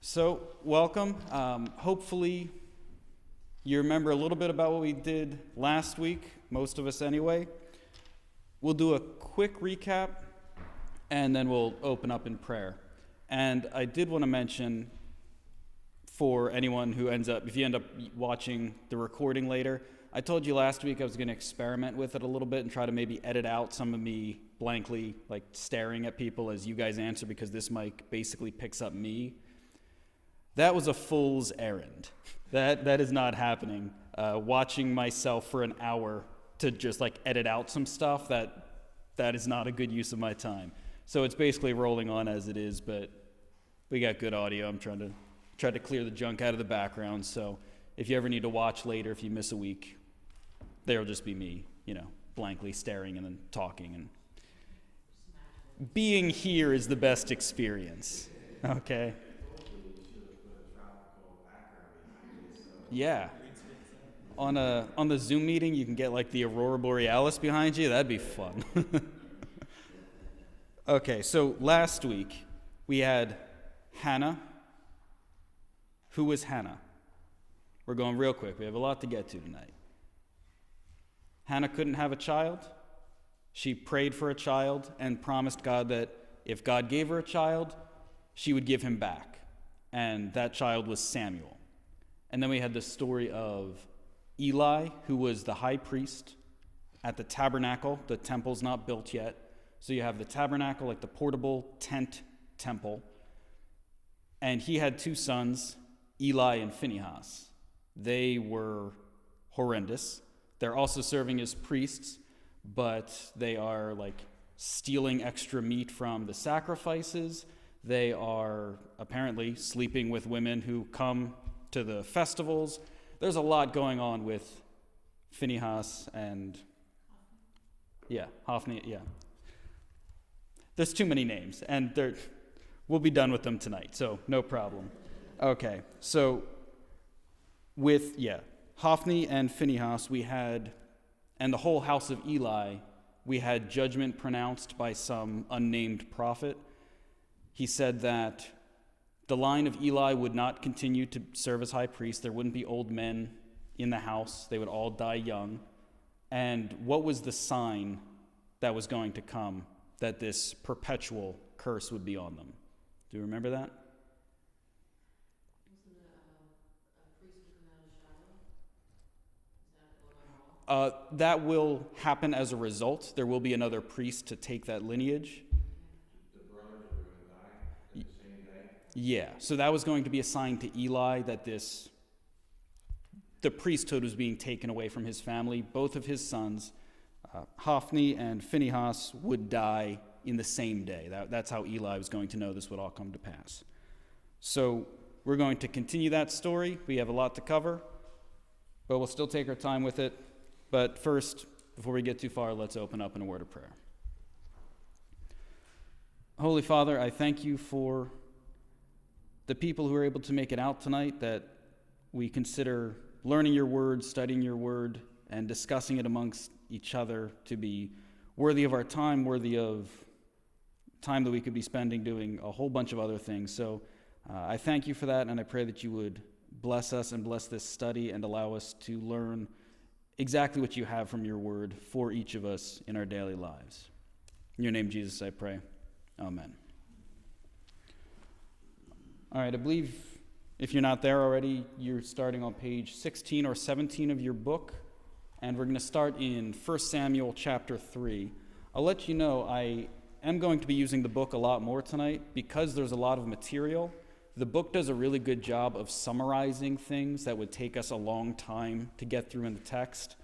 So, welcome. Hopefully, you remember a little bit about what we did last week, most of us anyway. We'll do a quick recap, and then we'll open up in prayer. And I did want to mention, for anyone who if you end up watching the recording later, I told you last week I was going to experiment with it a little bit and try to maybe edit out some of me blankly, like staring at people as you guys answer, because this mic basically picks up me. That was a fool's errand. That is not happening. Watching myself for an hour to just edit out some stuff, that is not a good use of my time. So it's basically rolling on as it is, but we got good audio. I'm trying to clear the junk out of the background. So if you ever need to watch later, if you miss a week, there'll just be me, blankly staring and then talking. And being here is the best experience. Okay. Yeah. On the Zoom meeting, you can get the Aurora Borealis behind you. That'd be fun. Okay, so last week we had Hannah. Who was Hannah? We're going real quick. We have a lot to get to tonight. Hannah couldn't have a child. She prayed for a child and promised God that if God gave her a child, she would give him back. And that child was Samuel. And then we had the story of Eli, who was the high priest at the tabernacle. The temple's not built yet. So you have the tabernacle, the portable tent temple. And he had two sons, Eli and Phinehas. They were horrendous. They're also serving as priests, but they are stealing extra meat from the sacrifices. They are apparently sleeping with women who come to the festivals. There's a lot going on with Phinehas and Hophni. Yeah. There's too many names, and we'll be done with them tonight, so no problem. Okay, so with Hophni and Phinehas, and the whole house of Eli, we had judgment pronounced by some unnamed prophet. He said that the line of Eli would not continue to serve as high priest. There wouldn't be old men in the house. They would all die young. And what was the sign that was going to come that this perpetual curse would be on them? Do you remember that? Wasn't it a priest who come out of Shiloh? That will happen as a result. There will be another priest to take that lineage. Yeah, so that was going to be a sign to Eli that the priesthood was being taken away from his family. Both of his sons, Hophni and Phinehas, would die in the same day. That's how Eli was going to know this would all come to pass. So we're going to continue that story. We have a lot to cover, but we'll still take our time with it. But first, before we get too far, let's open up in a word of prayer. Holy Father, I thank you for the people who are able to make it out tonight, that we consider learning your word, studying your word, and discussing it amongst each other to be worthy of our time, worthy of time that we could be spending doing a whole bunch of other things. So I thank you for that, and I pray that you would bless us and bless this study and allow us to learn exactly what you have from your word for each of us in our daily lives. In your name, Jesus, I pray. Amen. All right, I believe if you're not there already, you're starting on page 16 or 17 of your book, and we're going to start in 1 Samuel chapter 3. I'll let you know I am going to be using the book a lot more tonight because there's a lot of material. The book does a really good job of summarizing things that would take us a long time to get through in the text,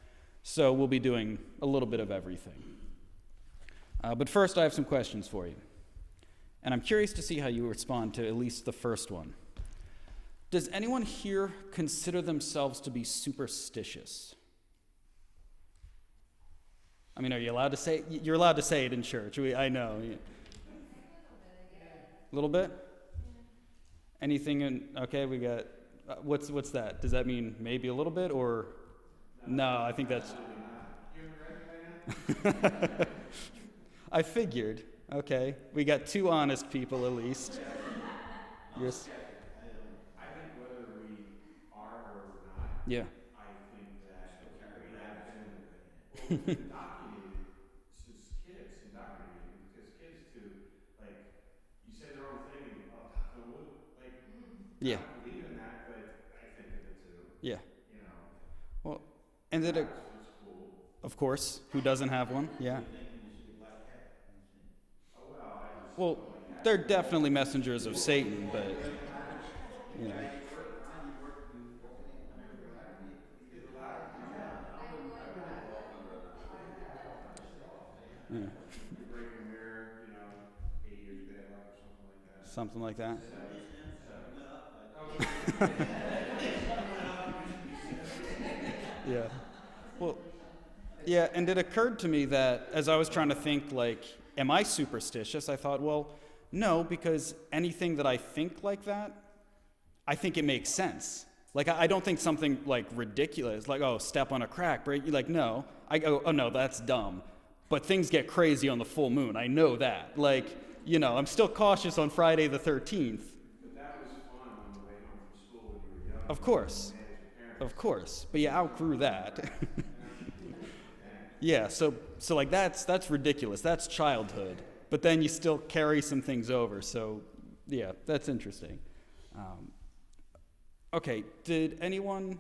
so we'll be doing a little bit of everything. But first, I have some questions for you. And I'm curious to see how you respond to at least the first one. Does anyone here consider themselves to be superstitious? I mean, are you allowed to say it? You're allowed to say it in church. I know. A little bit? Anything okay, we got, what's that? Does that mean maybe a little bit, or? No, I think that's. I figured. Okay, we got two honest people at least. Yes. Yeah. I think that would have been indoctrinated since kids, indoctrinated because kids to like you say the wrong thing and knock on wood. Like I Yeah. don't believe in that, but I think of it too. Yeah. You know, Well, and did it, it's cool. of course, who doesn't have one? Yeah. Oh well, I just Well, don't like they're that. definitely messengers of Satan, but, you know. Is it loud? Yeah. You break a mirror, 8 years bad luck or something like that. Something like that. Yeah. Well, yeah, and it occurred to me that as I was trying to think, like, am I superstitious? I thought, well, no, because anything that I think like that, I think it makes sense. Like, I don't think something, like, ridiculous, like, oh, step on a crack, break, like, no. I go, oh, no, that's dumb. But things get crazy on the full moon. I know that. Like, I'm still cautious on Friday the 13th. But that was fun on the way home from school when you were young. Of course. Mad at your parents. Of course. But you outgrew that. Yeah, so like that's ridiculous. That's childhood. But then you still carry some things over. So yeah, that's interesting. Okay, did anyone,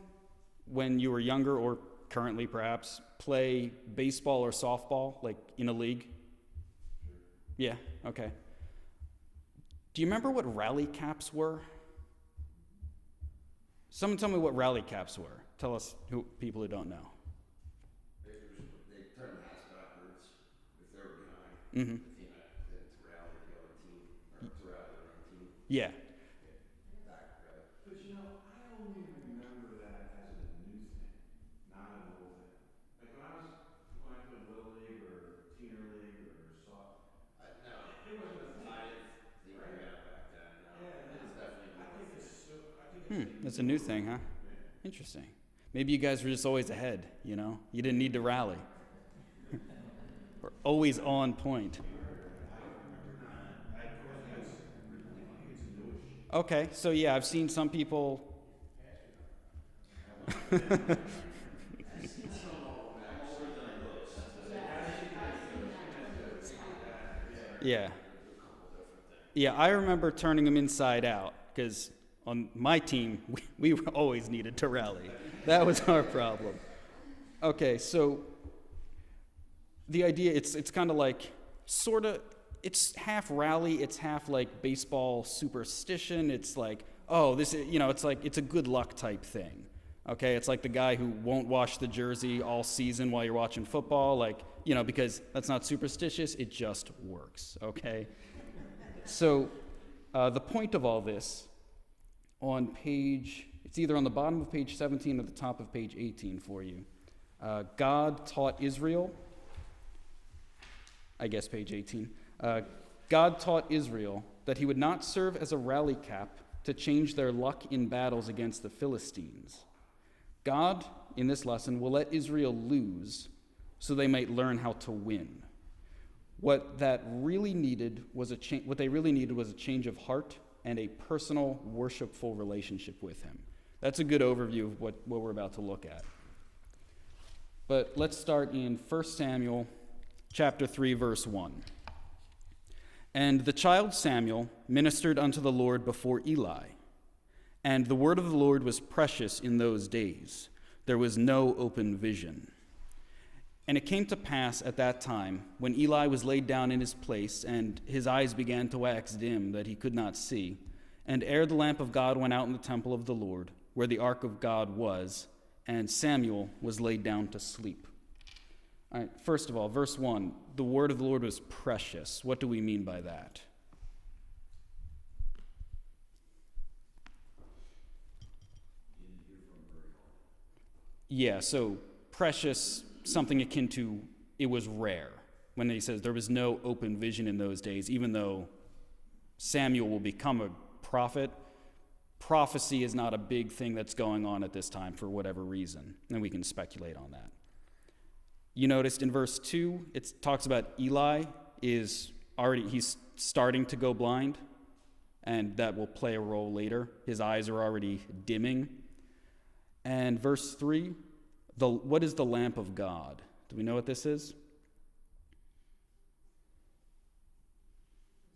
when you were younger or currently perhaps, play baseball or softball, like in a league? Yeah, okay. Do you remember what rally caps were? Someone tell me what rally caps were. Tell us, people who don't know. They turn the house backwards if they were behind. Mm-hmm. Then to rally the other team, or to rally their own team. Yeah. Back rally. But I only remember that as a new thing, not an old thing. Like when I played Little League or Teener League or soft, No, it wasn't a thing. I didn't think we had it back then. No, it's definitely. I think it's That's a new thing, huh? Interesting. Maybe you guys were just always ahead, You didn't need to rally. Or always on point. Okay, so yeah, I've seen some people. Yeah. Yeah, I remember turning them inside out because on my team, we always needed to rally. That was our problem. Okay, so the idea, it's kind of like, sort of, it's half rally, it's half like baseball superstition. It's like, oh, this is, it's a good luck type thing. Okay, it's like the guy who won't wash the jersey all season while you're watching football, because that's not superstitious, it just works, okay? So the point of all this, it's either on the bottom of page 17 or the top of page 18 for you. God taught Israel, I guess page 18. God taught Israel that he would not serve as a rally cap to change their luck in battles against the Philistines. God, in this lesson, will let Israel lose so they might learn how to win. What they really needed was a change of heart and a personal, worshipful relationship with him. That's a good overview of what we're about to look at. But let's start in 1 Samuel chapter 3, verse 1. And the child Samuel ministered unto the Lord before Eli. And the word of the Lord was precious in those days. There was no open vision. And it came to pass at that time, when Eli was laid down in his place, and his eyes began to wax dim, that he could not see, and ere the lamp of God went out in the temple of the Lord, where the ark of God was, and Samuel was laid down to sleep. All right, first of all, verse 1, the word of the Lord was precious. What do we mean by that? Yeah, so precious, something akin to it was rare. When he says there was no open vision in those days, even though Samuel will become a prophet, prophecy is not a big thing that's going on at this time for whatever reason, and we can speculate on that. You noticed in verse 2, it talks about Eli he's starting to go blind, and that will play a role later. His eyes are already dimming. And verse 3, what is the lamp of God? Do we know what this is? Is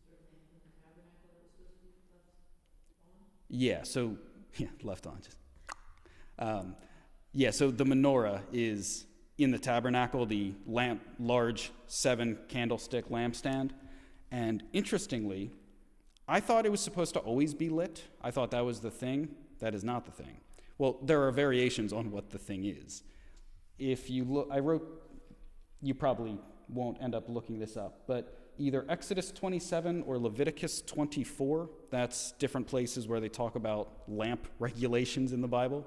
there a lamp in the tabernacle that was supposed to be left on? Yeah, so, left on. So the menorah is in the tabernacle, the large 7-candlestick lampstand. And interestingly, I thought it was supposed to always be lit. I thought that was the thing. That is not the thing. Well, there are variations on what the thing is. If you look, you probably won't end up looking this up, but either Exodus 27 or Leviticus 24, that's different places where they talk about lamp regulations in the Bible.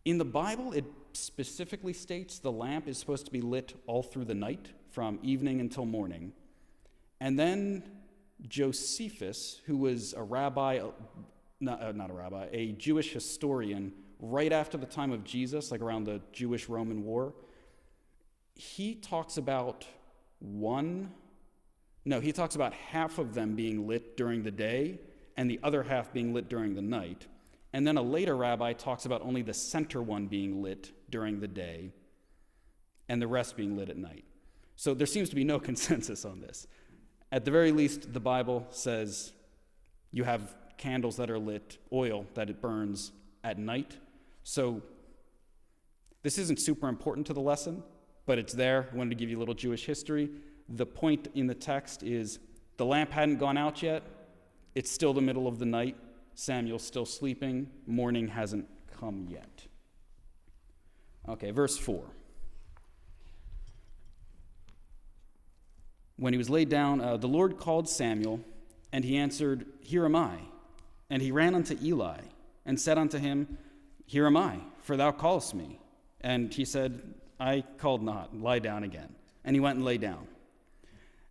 In the Bible, it specifically states the lamp is supposed to be lit all through the night, from evening until morning. And then Josephus, who was a rabbi, a Jewish historian, right after the time of Jesus, like around the Jewish-Roman War, he talks about half of them being lit during the day and the other half being lit during the night. And then a later rabbi talks about only the center one being lit during the day and the rest being lit at night. So there seems to be no consensus on this. At the very least, the Bible says you have candles that are lit, oil that it burns at night. So this isn't super important to the lesson, but it's there. I wanted to give you a little Jewish history. The point in the text is the lamp hadn't gone out yet. It's still the middle of the night. Samuel's still sleeping. Morning hasn't come yet. Okay, verse 4. When he was laid down, the Lord called Samuel, and he answered, "Here am I." And he ran unto Eli, and said unto him, "Here am I, for thou callest me." And he said, "I called not, lie down again." And he went and lay down.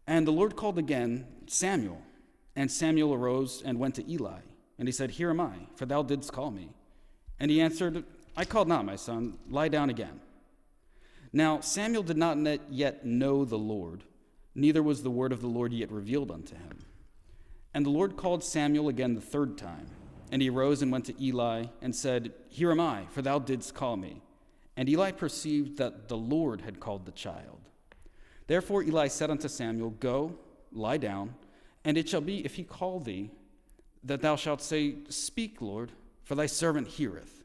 And the Lord called again, "Samuel." And Samuel arose and went to Eli. And he said, "Here am I, for thou didst call me." And he answered, "I called not, my son, lie down again." Now Samuel did not yet know the Lord, neither was the word of the Lord yet revealed unto him. And the Lord called Samuel again the third time. And he arose and went to Eli and said, "Here am I, for thou didst call me." And Eli perceived that the Lord had called the child. Therefore Eli said unto Samuel, "Go, lie down, and it shall be, if he call thee, that thou shalt say, 'Speak, Lord, for thy servant heareth.'"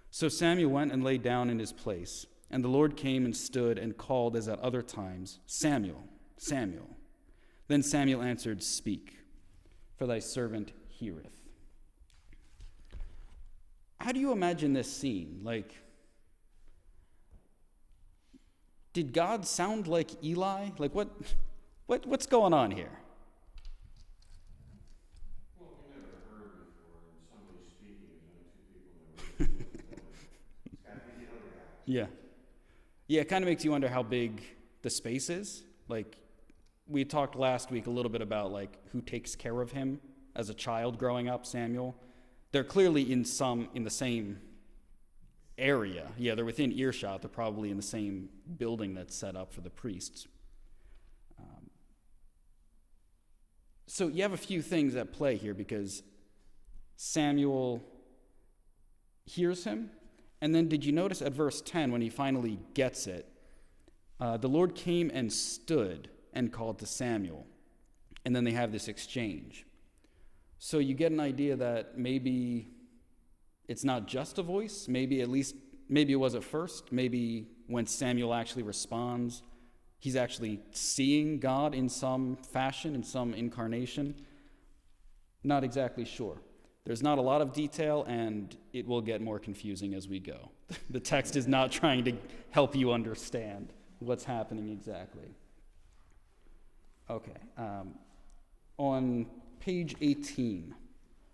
So Samuel went and lay down in his place. And the Lord came and stood and called as at other times, "Samuel, Samuel." Then Samuel answered, "Speak, for thy servant heareth." How do you imagine this scene? Did God sound like Eli? What's going on here? Well, we never heard before, and somebody speaking is only two people in the room. It's got to be the other guy. Yeah. Yeah, it kind of makes you wonder how big the space is. We talked last week a little bit about, who takes care of him as a child growing up, Samuel. They're clearly in the same area. Yeah, they're within earshot. They're probably in the same building that's set up for the priests. So you have a few things at play here, because Samuel hears him, and then did you notice at verse 10 when he finally gets it, the Lord came and stood and called to Samuel, and then they have this exchange. So you get an idea that maybe it's not just a voice, maybe it was at first, maybe when Samuel actually responds, he's actually seeing God in some fashion, in some incarnation. Not exactly sure. There's not a lot of detail, and it will get more confusing as we go. The text is not trying to help you understand what's happening exactly. Okay. On page 18,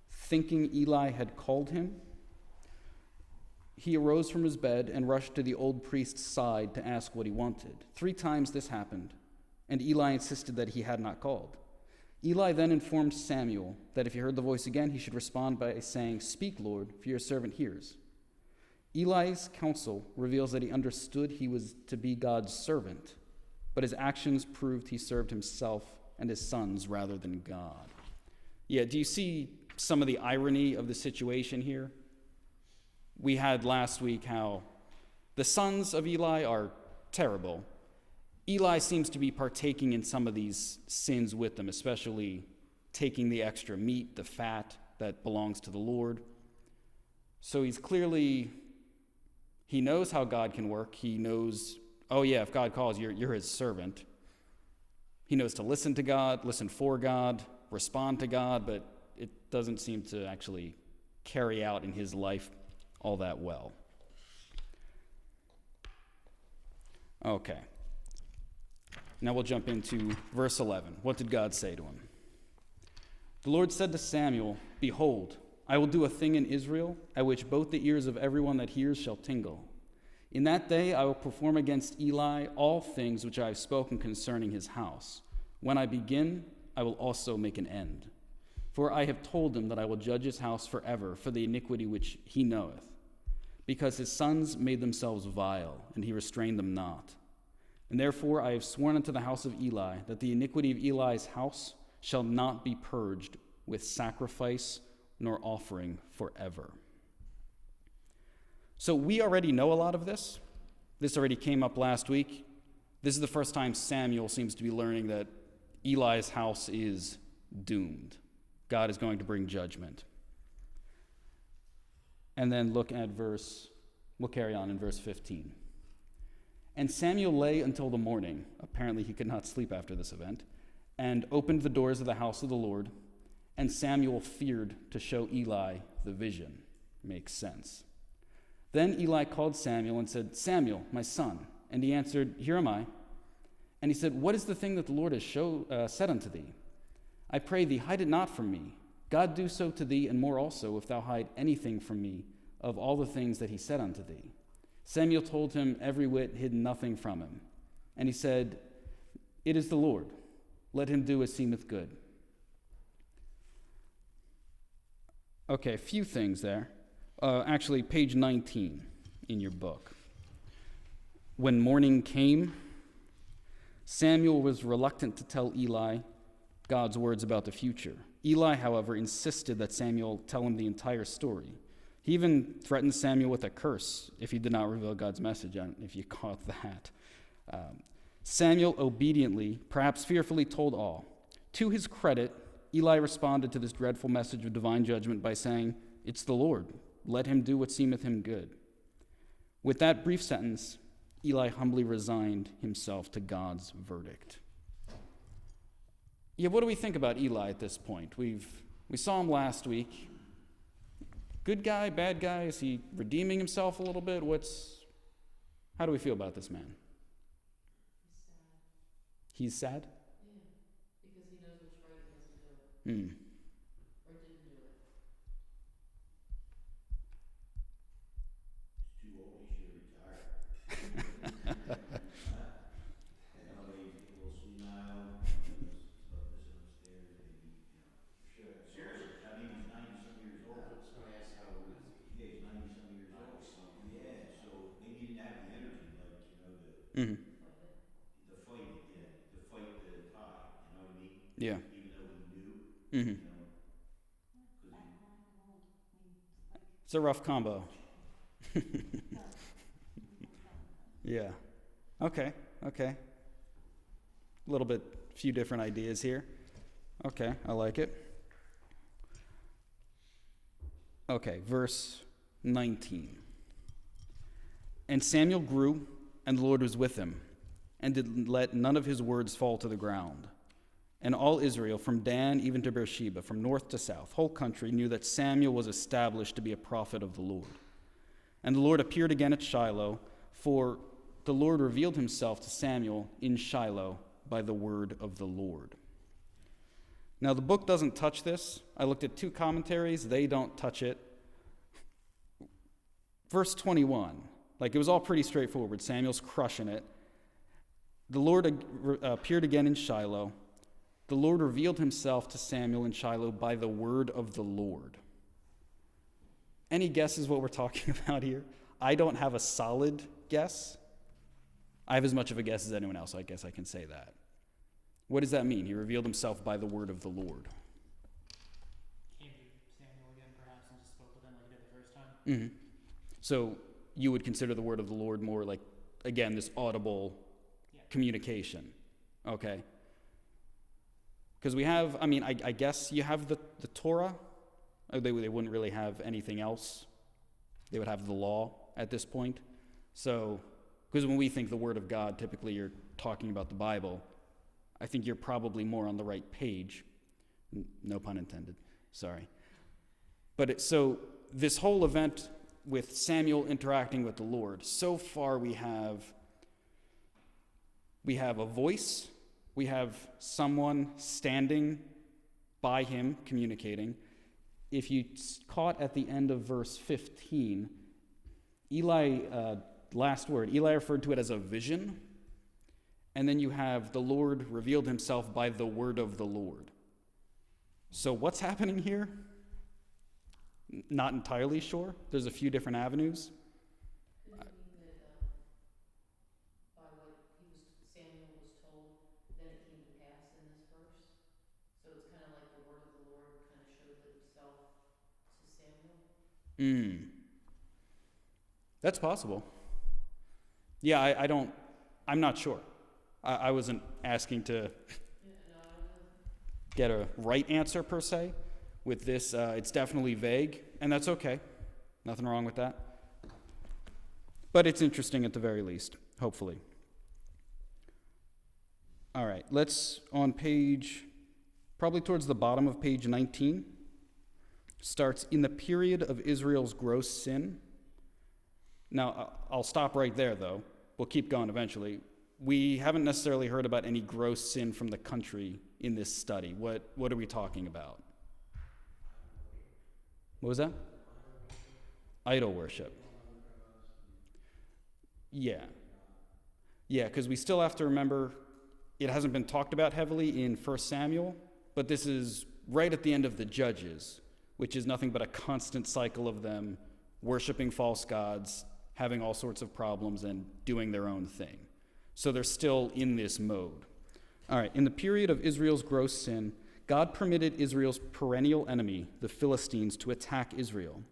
thinking Eli had called him, he arose from his bed and rushed to the old priest's side to ask what he wanted. 3 times this happened, and Eli insisted that he had not called. Eli then informed Samuel that if he heard the voice again, he should respond by saying, "Speak, Lord, for your servant hears." Eli's counsel reveals that he understood he was to be God's servant, but his actions proved he served himself and his sons rather than God. Yeah, do you see some of the irony of the situation here? we had last week how the sons of Eli are terrible. Eli seems to be partaking in some of these sins with them, especially taking the extra meat, the fat that belongs to the Lord. So he knows how God can work. He knows, oh yeah, if God calls, you're his servant. He knows to listen to God, listen for God, respond to God, but it doesn't seem to actually carry out in his life all that well. Okay. Now we'll jump into verse 11. What did God say to him? The Lord said to Samuel, "Behold, I will do a thing in Israel at which both the ears of everyone that hears shall tingle. In that day I will perform against Eli all things which I have spoken concerning his house. When I begin, I will also make an end. For I have told him that I will judge his house forever for the iniquity which he knoweth, because his sons made themselves vile, and he restrained them not. And therefore I have sworn unto the house of Eli that the iniquity of Eli's house shall not be purged with sacrifice nor offering forever." So we already know a lot of this. This already came up last week. This is the first time Samuel seems to be learning that Eli's house is doomed. God is going to bring judgment. And then we'll carry on in verse 15. "And Samuel lay until the morning," apparently he could not sleep after this event, "and opened the doors of the house of the Lord, and Samuel feared to show Eli the vision." Makes sense. "Then Eli called Samuel and said, 'Samuel, my son.' And he answered, 'Here am I.' And he said, 'What is the thing that the Lord has said unto thee? I pray thee, hide it not from me. God do so to thee, and more also, if thou hide anything from me of all the things that he said unto thee.' Samuel told him every whit, hid nothing from him. And he said, 'It is the Lord. Let him do as seemeth good.'" Okay, a few things there. Actually, page 19 in your book. "When morning came, Samuel was reluctant to tell Eli God's words about the future. Eli, however, insisted that Samuel tell him the entire story. He even threatened Samuel with a curse if he did not reveal God's message, if you caught that. Samuel obediently, perhaps fearfully, told all. To his credit, Eli responded to this dreadful message of divine judgment by saying, "It's the Lord. Let him do what seemeth him good." With that brief sentence, Eli humbly resigned himself to God's verdict. Yeah, what do we think about Eli at this point? We saw him last week. Good guy, bad guy? Is he redeeming himself a little bit? How do we feel about this man? He's sad. He's sad? Yeah, because he knows what's right and doesn't do it. Or didn't do it. He's too old, he should retire. I know he's a little senile, stuff missing upstairs, maybe, Sure. Seriously, I mean, he's 90-some years old. I was gonna ask how old is he? Yeah, he's 90-some years old. Yeah, so maybe he didn't have the energy, like, Mm-hmm. to fight it, to fight the tide, you know what I mean? Yeah. Even though he knew, Mm-hmm. 'cause It's a rough combo. Yeah. Okay. A few different ideas here. Okay, I like it. Okay, verse 19. "And Samuel grew, and the Lord was with him, and did let none of his words fall to the ground. And all Israel, from Dan even to Beersheba, from north to south, whole country, knew that Samuel was established to be a prophet of the Lord. And the Lord appeared again at Shiloh, for the Lord revealed himself to Samuel in Shiloh by the word of the Lord." Now, the book doesn't touch this. I looked at 2 commentaries. They don't touch it. Verse 21, it was all pretty straightforward. Samuel's crushing it. The Lord appeared again in Shiloh. The Lord revealed himself to Samuel in Shiloh by the word of the Lord. Any guesses what we're talking about here? I don't have a solid guess. I have as much of a guess as anyone else, so I guess I can say that. What does that mean? He revealed himself by the word of the Lord. Came to Samuel again, perhaps, and just spoke with him like he did the first time. Mm-hmm. So you would consider the word of the Lord more like, again, this audible communication. Okay. Because we have, I guess you have the Torah. They wouldn't really have anything else. They would have the law at this point. So, because when we think the word of God, typically you're talking about the Bible. I think you're probably more on the right page. No pun intended. Sorry. But so this whole event with Samuel interacting with the Lord, so far we have a voice, we have someone standing by him communicating. If you caught at the end of verse 15, Eli, last word, Eli referred to it as a vision. And then you have the Lord revealed himself by the word of the Lord. So what's happening here? Not entirely sure. There's a few different avenues. Could it mean that by what Samuel was told, then it came to pass in this verse? So it's kind of like the word of the Lord kind of showed itself to Samuel? That's possible. Yeah, I'm not sure. I wasn't asking to get a right answer per se. With this, it's definitely vague, and that's okay. Nothing wrong with that. But it's interesting at the very least, hopefully. All right, let's, on page, probably towards the bottom of page 19, starts in the period of Israel's gross sin. Now, I'll stop right there, though. We'll keep going eventually. We haven't necessarily heard about any gross sin from the country in this study. What are we talking about? What was that? Idol worship. Yeah. Yeah, because we still have to remember it hasn't been talked about heavily in 1 Samuel, but this is right at the end of the Judges, which is nothing but a constant cycle of them worshiping false gods, having all sorts of problems, and doing their own thing. So they're still in this mode. All right, in the period of Israel's gross sin, God permitted Israel's perennial enemy, the Philistines, to attack Israel.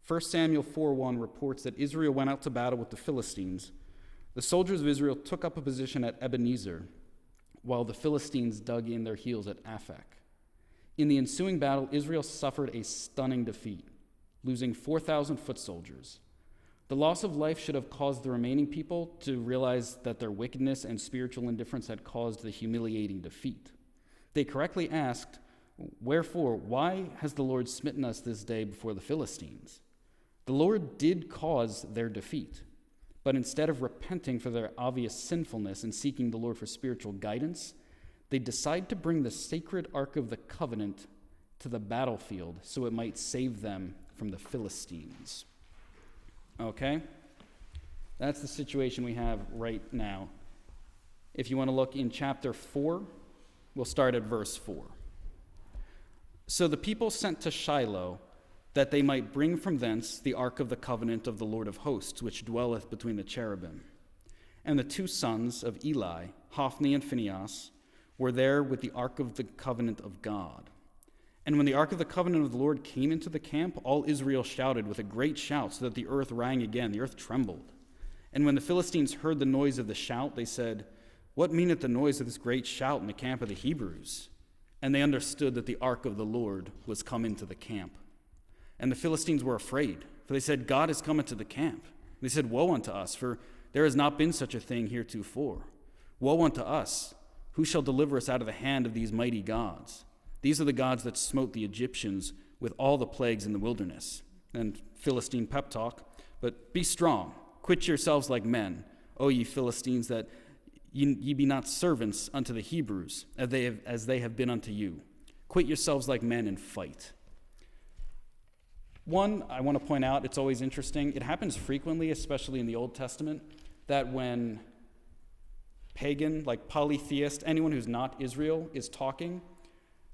1 Samuel 4:1 reports that Israel went out to battle with the Philistines. The soldiers of Israel took up a position at Ebenezer, while the Philistines dug in their heels at Aphek. In the ensuing battle, Israel suffered a stunning defeat, losing 4,000 foot soldiers. The loss of life should have caused the remaining people to realize that their wickedness and spiritual indifference had caused the humiliating defeat. They correctly asked, "Wherefore, why has the Lord smitten us this day before the Philistines?" The Lord did cause their defeat, but instead of repenting for their obvious sinfulness and seeking the Lord for spiritual guidance, they decide to bring the sacred Ark of the Covenant to the battlefield so it might save them from the Philistines. Okay? That's the situation we have right now. If you want to look in chapter 4, we'll start at verse 4. So the people sent to Shiloh that they might bring from thence the ark of the covenant of the Lord of hosts, which dwelleth between the cherubim. And the two sons of Eli, Hophni and Phinehas, were there with the ark of the covenant of God. And when the ark of the covenant of the Lord came into the camp, all Israel shouted with a great shout, so that the earth rang again, the earth trembled. And when the Philistines heard the noise of the shout, they said, "What meaneth the noise of this great shout in the camp of the Hebrews?" And they understood that the ark of the Lord was come into the camp. And the Philistines were afraid, for they said, "God is come into the camp." And they said, "Woe unto us, for there has not been such a thing heretofore. Woe unto us! Who shall deliver us out of the hand of these mighty gods? These are the gods that smote the Egyptians with all the plagues in the wilderness." And Philistine pep talk, "But be strong, quit yourselves like men, O ye Philistines, that ye be not servants unto the Hebrews, as they have been unto you. Quit yourselves like men and fight." One, I want to point out, it's always interesting. It happens frequently, especially in the Old Testament, that when pagan, like polytheist, anyone who's not Israel is talking,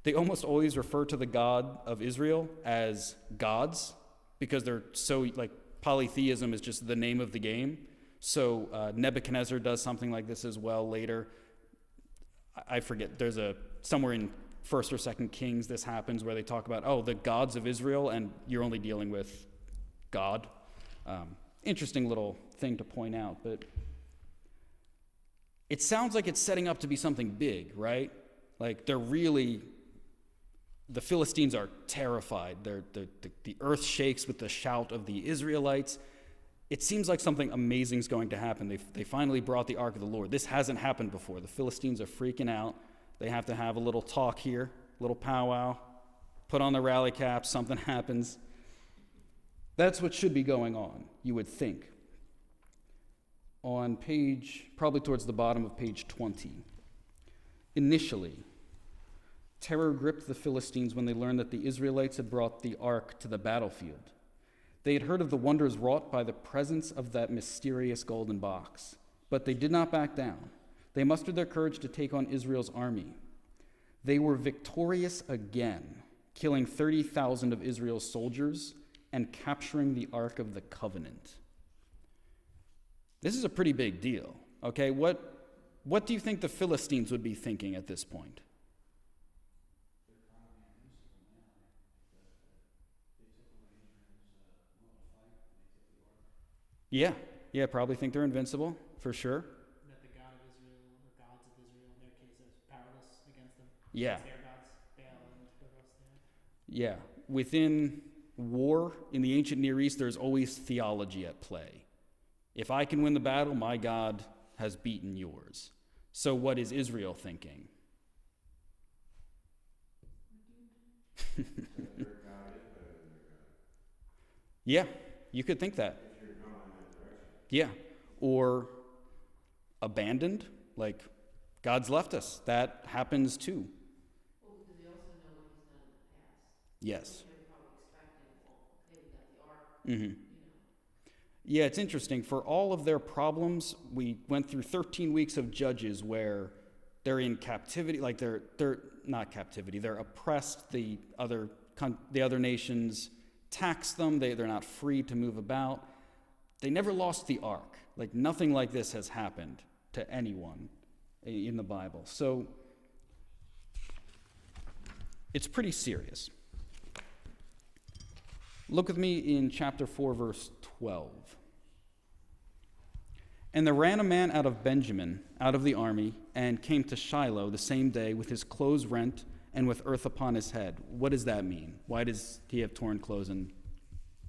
they almost always refer to the God of Israel as gods, because they're so, like, polytheism is just the name of the game. So Nebuchadnezzar does something like this as well later. I forget, there's somewhere in 1st or 2nd Kings this happens where they talk about, the gods of Israel, and you're only dealing with God. Interesting little thing to point out, but it sounds like it's setting up to be something big, right? Like the Philistines are terrified. The earth shakes with the shout of the Israelites. It seems like something amazing is going to happen. They finally brought the ark of the Lord. This hasn't happened before. The Philistines are freaking out. They have to have a little talk here, a little powwow, put on the rally caps, something happens. That's what should be going on, you would think. On probably towards the bottom of page 20. Initially, terror gripped the Philistines when they learned that the Israelites had brought the ark to the battlefield. They had heard of the wonders wrought by the presence of that mysterious golden box, but they did not back down. They mustered their courage to take on Israel's army. They were victorious again, killing 30,000 of Israel's soldiers and capturing the Ark of the Covenant. This is a pretty big deal, okay? What do you think the Philistines would be thinking at this point? Yeah, probably think they're invincible, for sure. That the God of Israel, or gods of Israel, in their case, is powerless against them. Yeah. It's their gods, Baal and whoever else they have. Yeah. Within war in the ancient Near East, there's always theology at play. If I can win the battle, my God has beaten yours. So what is Israel thinking? Their God is better than their God. Yeah, you could think that. If you're going in that direction. Yeah. Or abandoned, like God's left us. That happens too. Well, because they also know what he's done in the past. Yes. They're probably expecting, well, okay, we got the ark, Mm-hmm. Yeah, it's interesting. For all of their problems, we went through 13 weeks of Judges where they're in captivity, like they're not captivity, they're oppressed. The other nations tax them. They're not free to move about. They never lost the ark. Like nothing like this has happened to anyone in the Bible. So it's pretty serious. Look with me in chapter 4, verse 12. And there ran a man out of Benjamin, out of the army, and came to Shiloh the same day with his clothes rent and with earth upon his head. What does that mean? Why does he have torn clothes and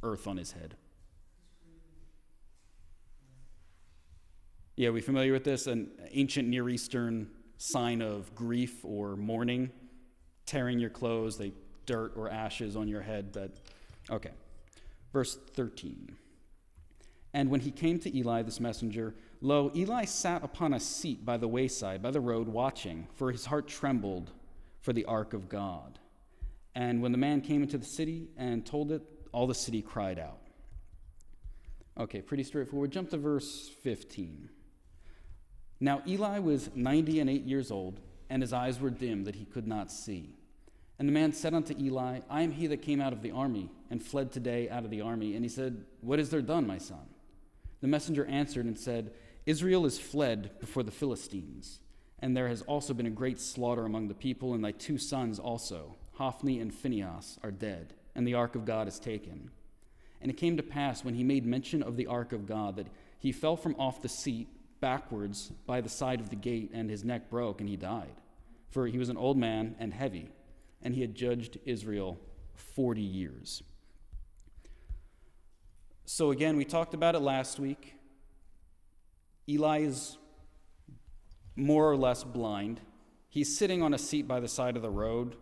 earth on his head? Yeah, are we familiar with this? An ancient Near Eastern sign of grief or mourning. Tearing your clothes, dirt or ashes on your head. Okay. Verse 13. And when he came to Eli, this messenger, lo, Eli sat upon a seat by the wayside, by the road, watching, for his heart trembled for the ark of God. And when the man came into the city and told it, all the city cried out. Okay, pretty straightforward. Jump to verse 15. Now Eli was 98 years old, and his eyes were dim that he could not see. And the man said unto Eli, I am he that came out of the army, and fled today out of the army. And he said, What is there done, my son? The messenger answered and said, Israel is fled before the Philistines, and there has also been a great slaughter among the people, and thy 2 sons also, Hophni and Phinehas, are dead, and the ark of God is taken. And it came to pass, when he made mention of the ark of God, that he fell from off the seat backwards by the side of the gate, and his neck broke, and he died. For he was an old man and heavy, and he had judged Israel 40 years. So again, we talked about it last week. Eli is more or less blind. He's sitting on a seat by the side of the road,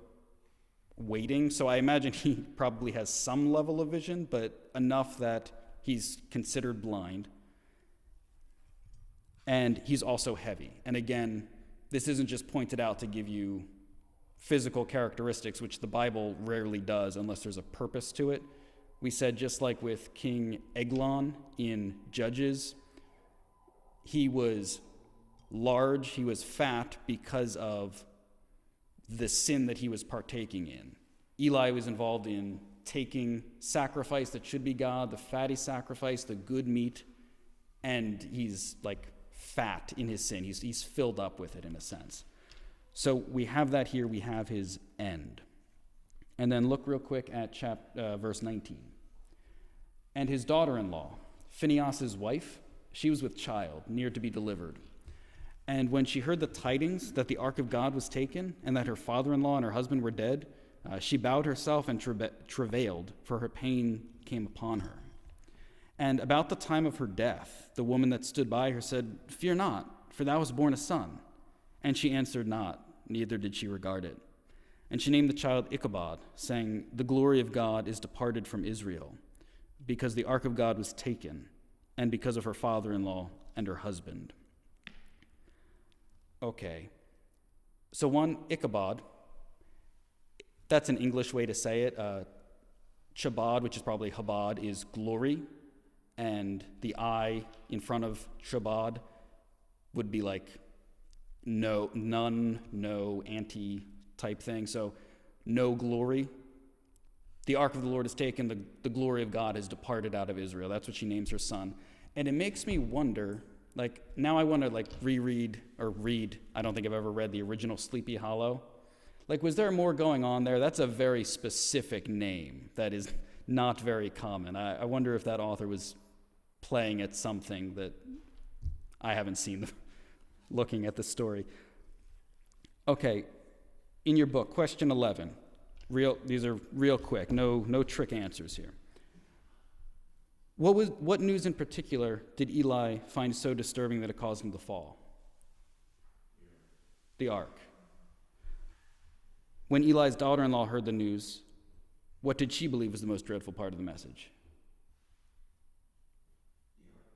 waiting. So I imagine he probably has some level of vision, but enough that he's considered blind. And he's also heavy. And again, this isn't just pointed out to give you physical characteristics, which the Bible rarely does unless there's a purpose to it. We said just like with King Eglon in Judges, he was large, he was fat because of the sin that he was partaking in. Eli was involved in taking sacrifice that should be God, the fatty sacrifice, the good meat, and he's like fat in his sin. He's filled up with it in a sense. So we have that here, we have his end. And then look real quick at verse 19. And his daughter-in-law, Phinehas' wife, she was with child, near to be delivered. And when she heard the tidings that the ark of God was taken and that her father-in-law and her husband were dead, she bowed herself and travailed, for her pain came upon her. And about the time of her death, the woman that stood by her said, "Fear not, for thou hast borne a son." And she answered not, neither did she regard it. And she named the child Ichabod, saying, "The glory of God is departed from Israel, because the ark of God was taken, and because of her father-in-law and her husband." Okay, so one, Ichabod, that's an English way to say it. Chabad, which is probably Habad, is glory, and the I in front of Chabad would be like no, none, no, anti type thing. So no glory. The ark of the Lord is taken, the glory of God has departed out of Israel. That's what she names her son. And it makes me wonder, like, now I want to read. I don't think I've ever read the original Sleepy Hollow. Like, was there more going on there? That's a very specific name that is not very common. I wonder if that author was playing at something that I haven't seen looking at the story. Okay, in your book, question 11. These are real quick, no trick answers here. What news in particular did Eli find so disturbing that it caused him to fall? The ark. When Eli's daughter-in-law heard the news, what did she believe was the most dreadful part of the message?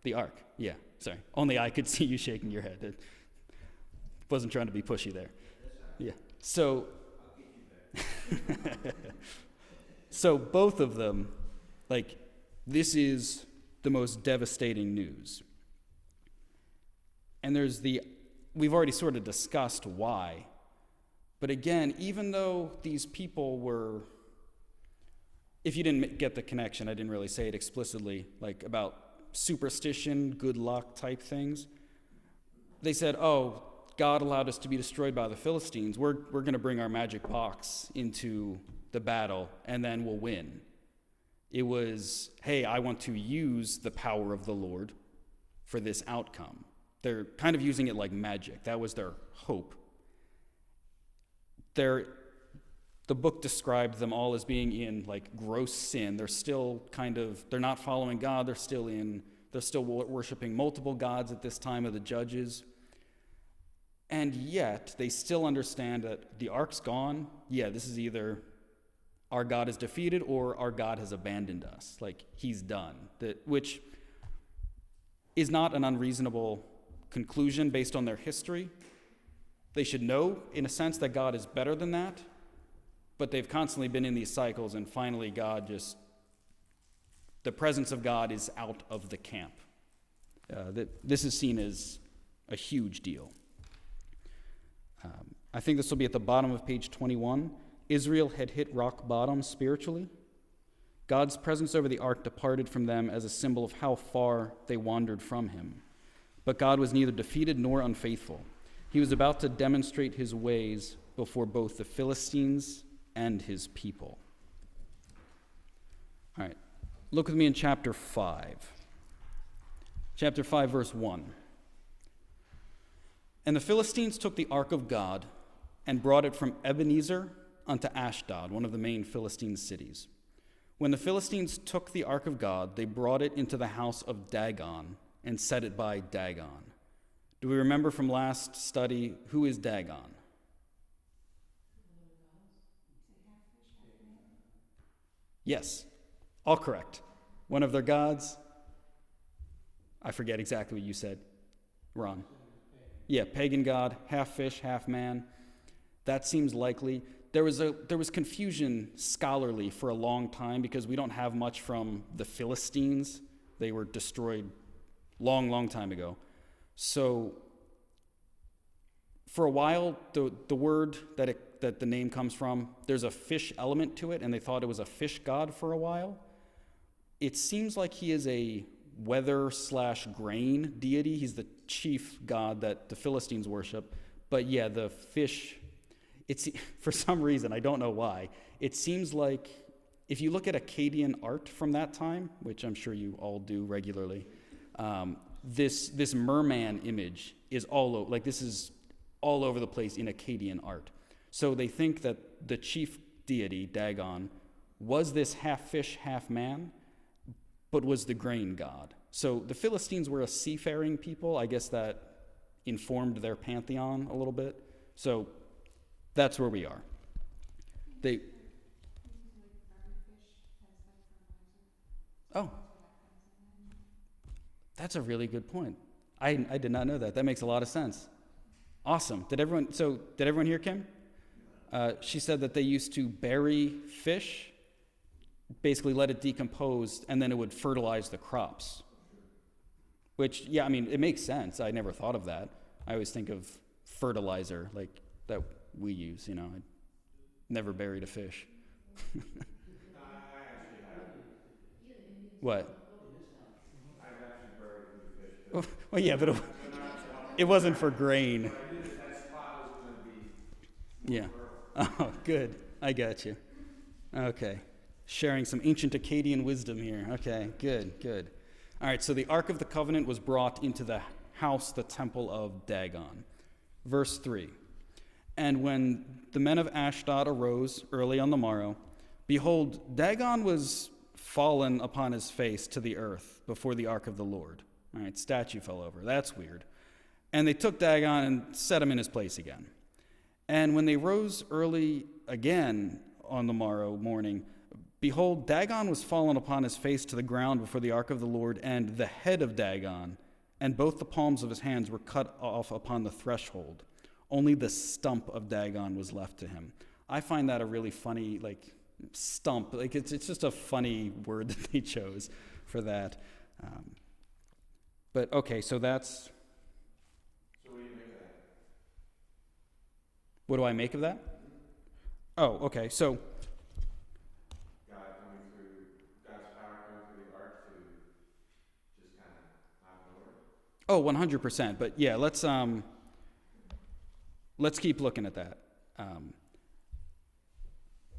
The ark. Yeah, sorry. Only I could see you shaking your head. It wasn't trying to be pushy there. Yeah. So, so both of them, this is the most devastating news. And we've already sort of discussed why. But again, even though these people were, if you didn't get the connection, I didn't really say it explicitly, about superstition, good luck type things. They said, oh, God allowed us to be destroyed by the Philistines. We're going to bring our magic box into the battle, and then we'll win. It was, hey, I want to use the power of the Lord for this outcome. They're kind of using it like magic. That was their hope. The book described them all as being in gross sin. They're still they're not following God. They're still worshiping multiple gods at this time of the Judges. And yet, they still understand that the ark's gone. Yeah, this is either our God is defeated or our God has abandoned us. He's done. Which is not an unreasonable conclusion based on their history. They should know, in a sense, that God is better than that, but they've constantly been in these cycles, and finally the presence of God is out of the camp. This is seen as a huge deal. I think this will be at the bottom of page 21. Israel had hit rock bottom spiritually. God's presence over the ark departed from them as a symbol of how far they wandered from him. But God was neither defeated nor unfaithful. He was about to demonstrate his ways before both the Philistines and his people. All right, look with me in chapter 5. Chapter 5, verse 1. And the Philistines took the ark of God and brought it from Ebenezer unto Ashdod, one of the main Philistine cities. When the Philistines took the ark of God, they brought it into the house of Dagon and set it by Dagon. Do we remember from last study, who is Dagon? Yes, all correct. One of their gods. I forget exactly what you said, Ron. Yeah, pagan god, half fish, half man. That seems likely. There was confusion scholarly for a long time because we don't have much from the Philistines. They were destroyed long time ago. So for a while, the word that the name comes from, there's a fish element to it, and they thought it was a fish god for a while. It seems like he is a weather/grain deity. He's the chief god that the Philistines worship. But yeah, the fish, for some reason, I don't know why, it seems like if you look at Akkadian art from that time, which I'm sure you all do regularly, this merman image is this is all over the place in Akkadian art. So they think that the chief deity, Dagon, was this half fish, half man, but was the grain god. So the Philistines were a seafaring people. I guess that informed their pantheon a little bit. So that's where we are. Oh, that's a really good point. I did not know that. That makes a lot of sense. Awesome. Did everyone hear Kim? She said that they used to bury fish, basically let it decompose, and then it would fertilize the crops. Which, yeah, I mean, it makes sense. I never thought of that. I always think of fertilizer, like that we use, I never buried a fish. I actually have. What? I've actually buried a few fish. Well, yeah, but it wasn't for grain. But I knew that spot was going to be Yeah. Oh, good. I got you. Okay. Sharing some ancient Akkadian wisdom here. Okay, good. All right, so the Ark of the Covenant was brought into the house, the temple of Dagon. Verse 3. And when the men of Ashdod arose early on the morrow, behold, Dagon was fallen upon his face to the earth before the ark of the Lord. All right, statue fell over. That's weird. And they took Dagon and set him in his place again. And when they rose early again on the morrow morning, behold, Dagon was fallen upon his face to the ground before the ark of the Lord, and the head of Dagon and both the palms of his hands were cut off upon the threshold. Only the stump of Dagon was left to him. I find that a really funny, stump. It's just a funny word that they chose for that. But okay, so that's... So what do you make of that? What do I make of that? Oh, okay, so... God's power coming through the ark to just kind of knock it over? Oh, 100%. But yeah, let's keep looking at that.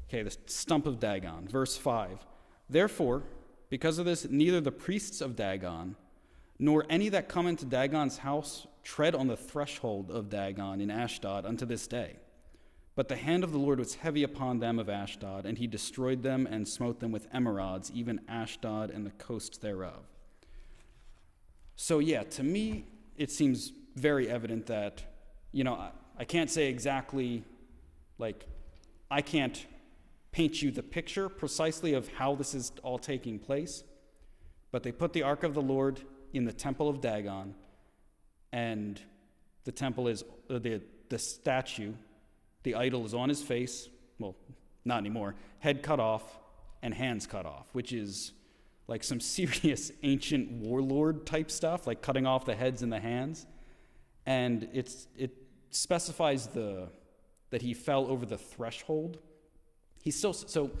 Okay, the stump of Dagon, verse 5. Therefore, because of this, neither the priests of Dagon nor any that come into Dagon's house tread on the threshold of Dagon in Ashdod unto this day. But the hand of the Lord was heavy upon them of Ashdod, and he destroyed them and smote them with emerods, even Ashdod and the coast thereof. So yeah, to me, it seems very evident that, I can't say exactly, I can't paint you the picture precisely of how this is all taking place, but they put the ark of the Lord in the temple of Dagon, and the temple is, the statue, the idol is on his face, well, not anymore, head cut off and hands cut off, which is like some serious ancient warlord type stuff, like cutting off the heads and the hands. And it specifies that he fell over the threshold. So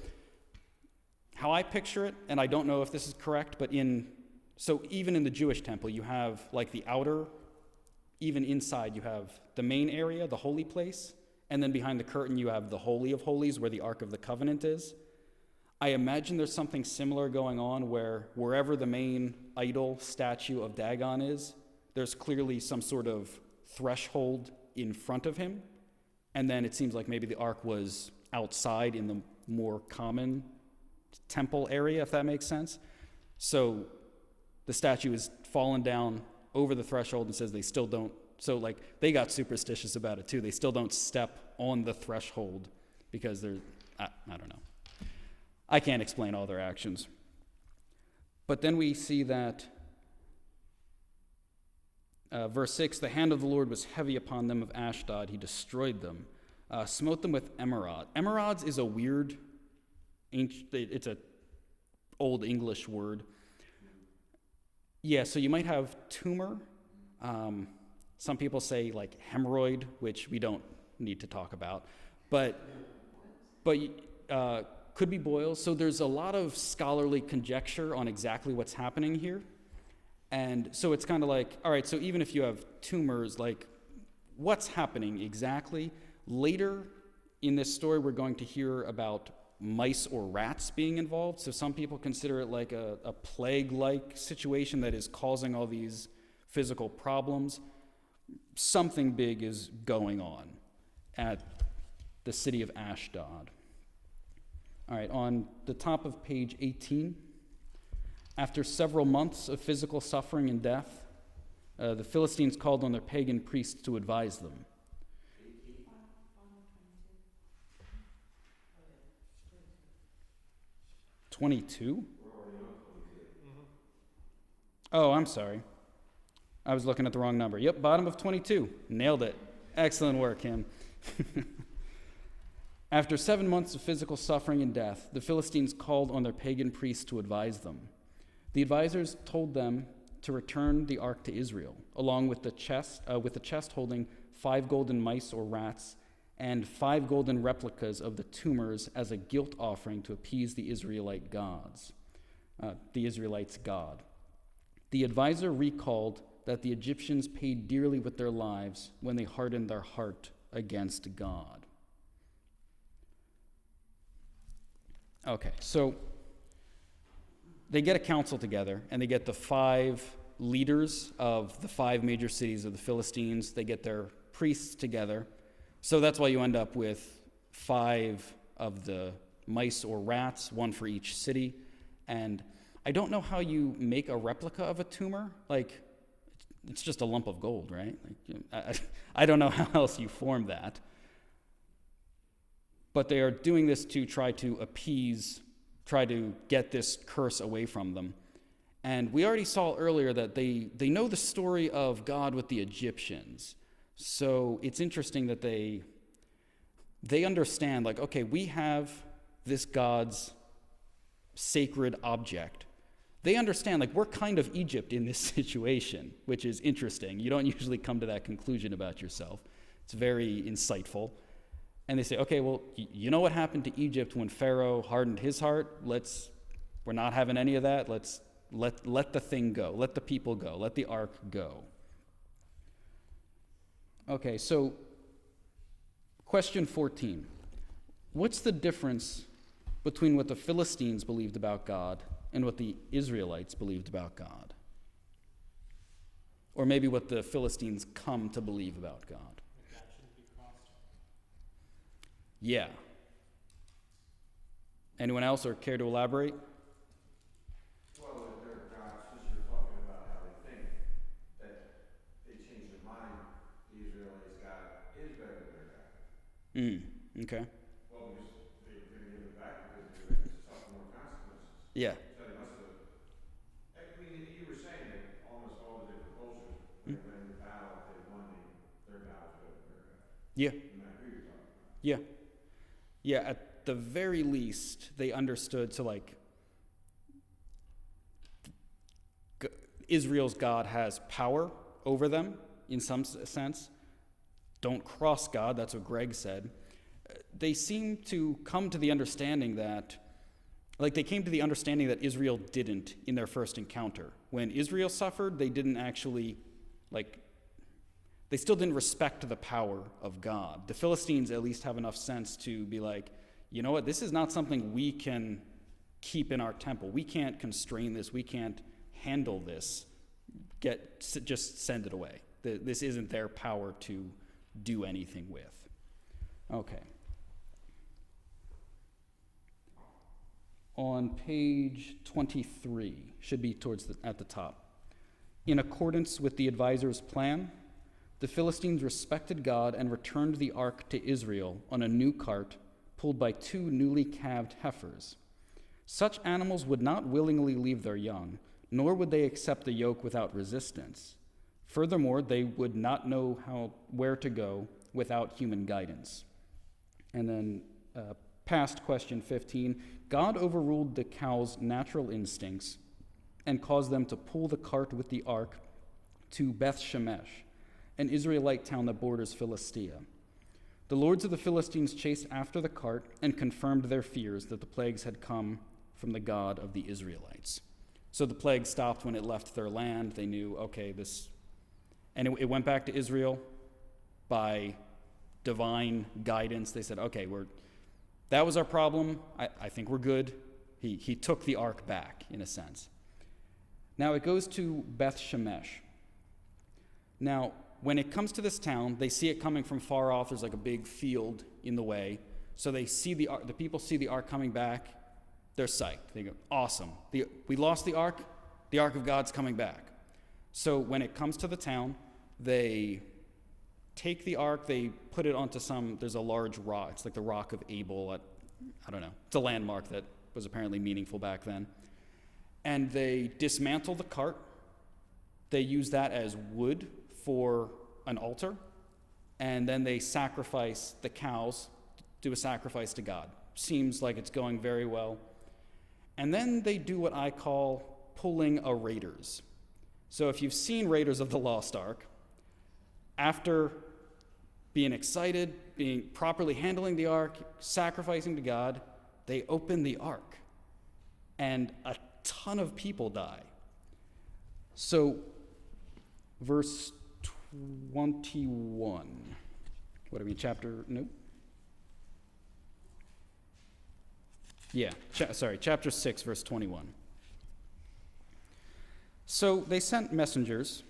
how I picture it, and I don't know if this is correct, but even in the Jewish temple, you have the outer, even inside you have the main area, the holy place, and then behind the curtain you have the Holy of Holies where the Ark of the Covenant is. I imagine there's something similar going on where wherever the main idol statue of Dagon is, there's clearly some sort of threshold in front of him, and then it seems like maybe the Ark was outside in the more common temple area, if that makes sense. So the statue is fallen down over the threshold and says they still don't, they got superstitious about it too. They still don't step on the threshold because they're, I don't know. I can't explain all their actions. But then we see that, verse 6, the hand of the Lord was heavy upon them of Ashdod. He destroyed them, smote them with emerald. Emerods is a weird, it's an old English word. Yeah, so you might have tumor. Some people say hemorrhoid, which we don't need to talk about, but could be boils. So there's a lot of scholarly conjecture on exactly what's happening here. And so it's kind of all right, so even if you have tumors, what's happening exactly? Later in this story, we're going to hear about mice or rats being involved. So some people consider it like a plague-like situation that is causing all these physical problems. Something big is going on at the city of Ashdod. All right, on the top of page 18, after several months of physical suffering and death, the Philistines called on their pagan priests to advise them. 22? Oh, I'm sorry. I was looking at the wrong number. Yep, bottom of 22. Nailed it. Excellent work, Kim. After 7 months of physical suffering and death, the Philistines called on their pagan priests to advise them. The advisors told them to return the ark to Israel, along with the chest holding 5 golden mice or rats and 5 golden replicas of the tumors as a guilt offering to appease the Israelites' God. The advisor recalled that the Egyptians paid dearly with their lives when they hardened their heart against God. Okay, so they get a council together, and they get the 5 leaders of the 5 major cities of the Philistines. They get their priests together. So that's why you end up with 5 of the mice or rats, 1 for each city. And I don't know how you make a replica of a tumor. Like, it's just a lump of gold, right? Like, I don't know how else you form that. But they are doing this to try to appease, try to get this curse away from them. And we already saw earlier that they know the story of God with the Egyptians. So it's interesting that they understand, like, okay, we have this God's sacred object. They understand, like, we're kind of Egypt in this situation, which is interesting. You don't usually come to that conclusion about yourself. It's very insightful. And they say, okay, well, you know what happened to Egypt when Pharaoh hardened his heart? We're not having any of that. Let's let the thing go. Let the people go. Let the ark go. Okay, so question 14. What's the difference between what the Philistines believed about God and what the Israelites believed about God? Or maybe what the Philistines come to believe about God? That shouldn't be crossed. Yeah. Anyone else or care to elaborate? Well, that their God, since you're talking about how they think, that they change their mind, the Israelites' God is better than their God. Okay. Well, because they're going to give it back because they're going to suffer more consequences. Yeah. So they must have, I mean, you were saying that almost all the different cultures, when the battle, if they won, their God was better than their God. Yeah. No matter who you're talking about. Yeah. Yeah, at the very least, they understood, so like, Israel's God has power over them, in some sense. Don't cross God, that's what Greg said. They seem to come to the understanding that, Israel didn't in their first encounter. When Israel suffered, they didn't actually, they still didn't respect the power of God. The Philistines at least have enough sense to be like, you know what, this is not something we can keep in our temple. We can't constrain this. We can't handle this. Just send it away. This isn't their power to do anything with. Okay. On page 23, should be at the top. In accordance with the advisor's plan, the Philistines respected God and returned the ark to Israel on a new cart pulled by 2 newly calved heifers. Such animals would not willingly leave their young, nor would they accept the yoke without resistance. Furthermore, they would not know where to go without human guidance. And then past question 15, God overruled the cow's natural instincts and caused them to pull the cart with the ark to Beth Shemesh, an Israelite town that borders Philistia. The lords of the Philistines chased after the cart and confirmed their fears that the plagues had come from the God of the Israelites. So the plague stopped when it left their land. They knew, okay, and it went back to Israel by divine guidance. They said, okay, that was our problem. I think we're good. He took the ark back, in a sense. Now it goes to Beth Shemesh. Now, when it comes to this town, they see it coming from far off. There's like a big field in the way. So they see the people see the ark coming back. They're psyched. They go, awesome. We lost the ark of God's coming back. So when it comes to the town, they take the ark, they put it onto there's a large rock. It's like the Rock of Abel. I don't know. It's a landmark that was apparently meaningful back then. And they dismantle the cart. They use that as wood for an altar. And then they sacrifice the cows, do a sacrifice to God. Seems like it's going very well. And then they do what I call pulling a Raiders. So if you've seen Raiders of the Lost Ark, after being excited, being properly handling the ark, sacrificing to God, they open the ark. And a ton of people die. So, verse 21. What are we, chapter? Nope. Yeah, chapter 6, verse 21. So they sent messengers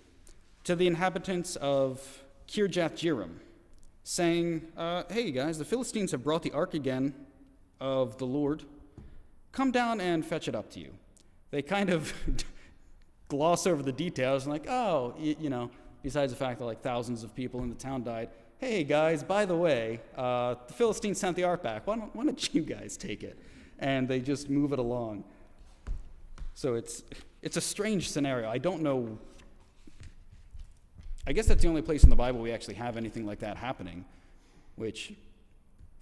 to the inhabitants of Kirjath-Jearim, saying, hey guys, the Philistines have brought the ark again of the Lord. Come down and fetch it up to you. They kind of gloss over the details and like, besides the fact that like thousands of people in the town died, hey guys, by the way, the Philistines sent the ark back. Why don't you guys take it? And they just move it along. So it's a strange scenario. I don't know. I guess that's the only place in the Bible we actually have anything like that happening, which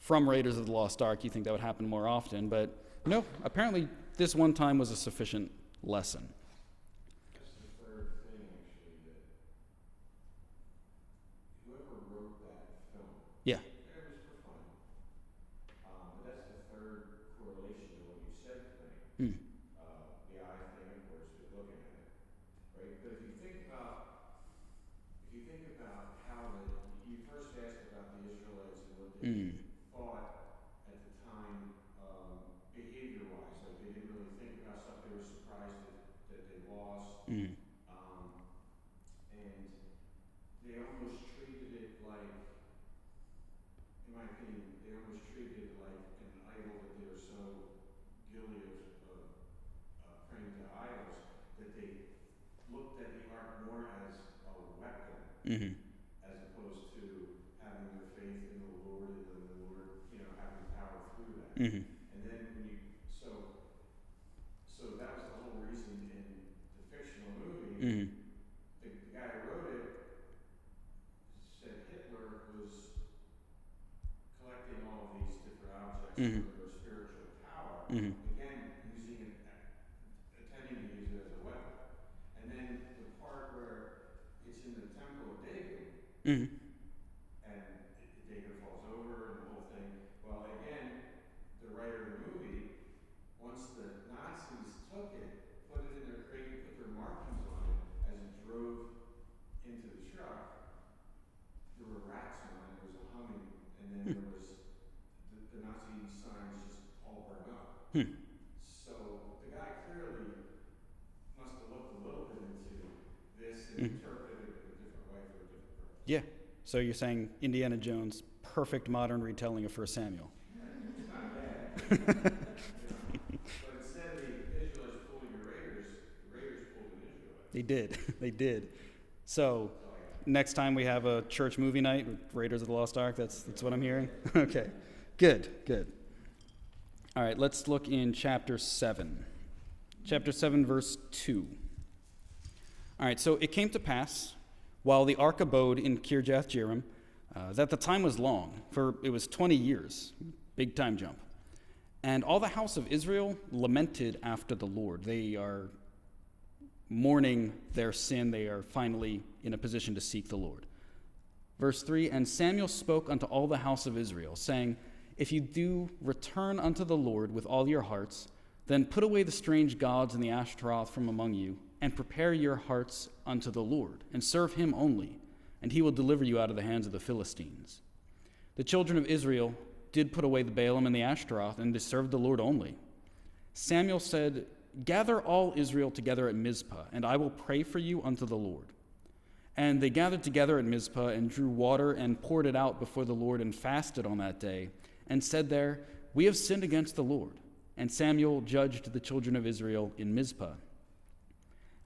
from Raiders of the Lost Ark, you think that would happen more often, but no, apparently this one time was a sufficient lesson. That's the third thing, actually, that whoever wrote that film, Yeah. it was for fun, but that's the third correlation to what you said tonight. Mm. The eye thing, of course, with looking at it, right? But if you think about how you first asked about the Israelites and what they thought at the time, behavior-wise, like they didn't really think about stuff. They were surprised that they lost, and they almost treated it like, in my opinion, they almost treated it like an idol that they were so guilty of praying to idols that they looked at the ark more as a weapon. Mm-hmm. As opposed to having their faith in the Lord and then the Lord, having power through that. Mm-hmm. And then so that was the whole reason in the fictional movie. Mm-hmm. The guy who wrote it said Hitler was collecting all of these different objects for their spiritual power. Mm-hmm. Again, using it, attempting to use it as a weapon. And then the part where it's in the temple of Dagon, Mm-hmm. and Dagon falls over and the whole thing. Well, again, the writer of the movie, once the Nazis took it, put it in their crate, put their markings on it as it drove into the truck, there were rats on it, there was a humming, and then there was the Nazi signs just all burned up. So the guy clearly must have looked a little bit into this and interpreted it a different way for a different purpose. Yeah. So you're saying Indiana Jones, perfect modern retelling of 1 Samuel. It's not bad. But instead of the Israelites pulling the Raiders pulled an Israelite. They did. They did. So next time we have a church movie night with Raiders of the Lost Ark, that's what I'm hearing? Okay. Good. All right, let's look in chapter 7. Chapter 7, verse 2. All right, so it came to pass, while the ark abode in Kirjath-Jearim, that the time was long, for it was 20 years. Big time jump. And all the house of Israel lamented after the Lord. They are mourning their sin. They are finally in a position to seek the Lord. Verse 3, and Samuel spoke unto all the house of Israel, saying, if you do return unto the Lord with all your hearts, then put away the strange gods and the Ashtaroth from among you, and prepare your hearts unto the Lord, and serve him only, and he will deliver you out of the hands of the Philistines. The children of Israel did put away the Baalim and the Ashtaroth and to serve the Lord only. Samuel said, "Gather all Israel together at Mizpah, and I will pray for you unto the Lord." And they gathered together at Mizpah and drew water and poured it out before the Lord and fasted on that day and said there, "We have sinned against the Lord." And Samuel judged the children of Israel in Mizpah.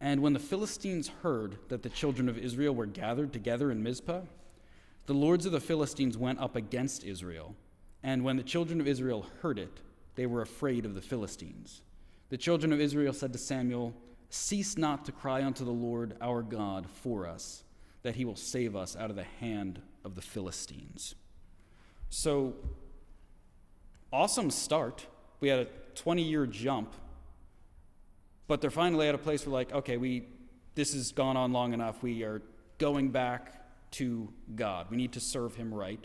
And when the Philistines heard that the children of Israel were gathered together in Mizpah, the lords of the Philistines went up against Israel. And when the children of Israel heard it, they were afraid of the Philistines. The children of Israel said to Samuel, "Cease not to cry unto the Lord our God for us, that he will save us out of the hand of the Philistines." So, awesome start. We had a 20-year jump, but they're finally at a place where, like, okay, this has gone on long enough. We are going back to God. We need to serve him right.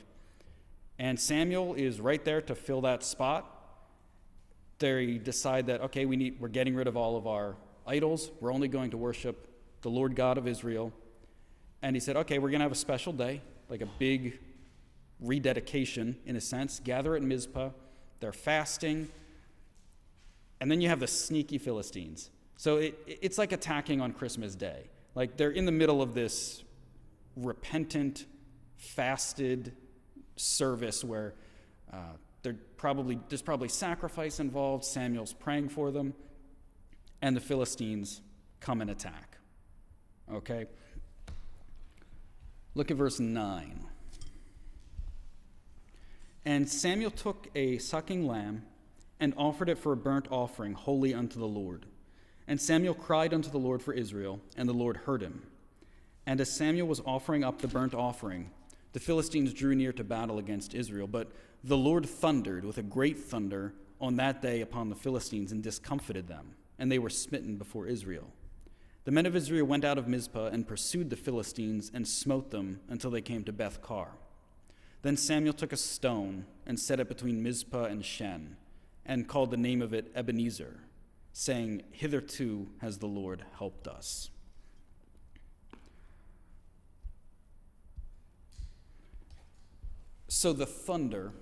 And Samuel is right there to fill that spot. They decide that, okay, we're getting rid of all of our idols. We're only going to worship the Lord God of Israel. And he said, okay, we're going to have a special day, like a big rededication in a sense. Gather at Mizpah. They're fasting. And then you have the sneaky Philistines. So it's like attacking on Christmas Day. Like they're in the middle of this repentant, fasted service where there's probably sacrifice involved. Samuel's praying for them. And the Philistines come and attack. Okay? Look at verse 9. And Samuel took a sucking lamb and offered it for a burnt offering, holy unto the Lord. And Samuel cried unto the Lord for Israel, and the Lord heard him. And as Samuel was offering up the burnt offering, the Philistines drew near to battle against Israel. But the Lord thundered with a great thunder on that day upon the Philistines and discomfited them, and they were smitten before Israel. The men of Israel went out of Mizpah and pursued the Philistines and smote them until they came to Beth-kar. Then Samuel took a stone and set it between Mizpah and Shen, and called the name of it Ebenezer, saying, "Hitherto has the Lord helped us." So the thunder,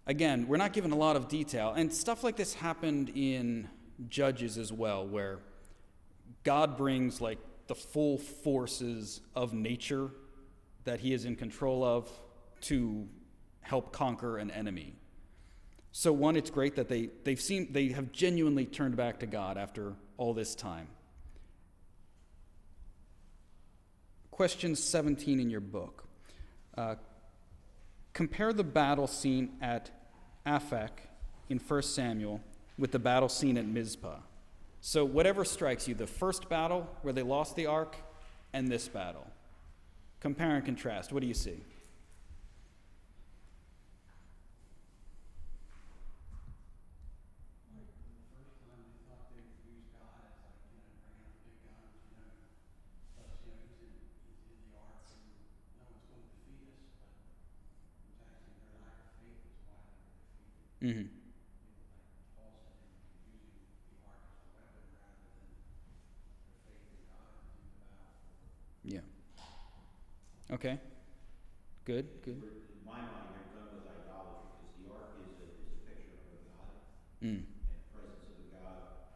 again, we're not given a lot of detail, and stuff like this happened in Judges as well, where God brings like the full forces of nature that he is in control of to help conquer an enemy. So one, it's great that they have genuinely turned back to God after all this time. Question 17 in your book. Compare the battle scene at Aphek in 1 Samuel with the battle scene at Mizpah. So whatever strikes you, the first battle where they lost the ark and this battle. Compare and contrast. What do you see? Mm-hmm. Paul said they were using the ark as a weapon rather than their faith in God into the battle. Yeah. Okay. Good. In my mind, they're done with idolatry because the ark is a picture of a God Mm. and the presence of a God,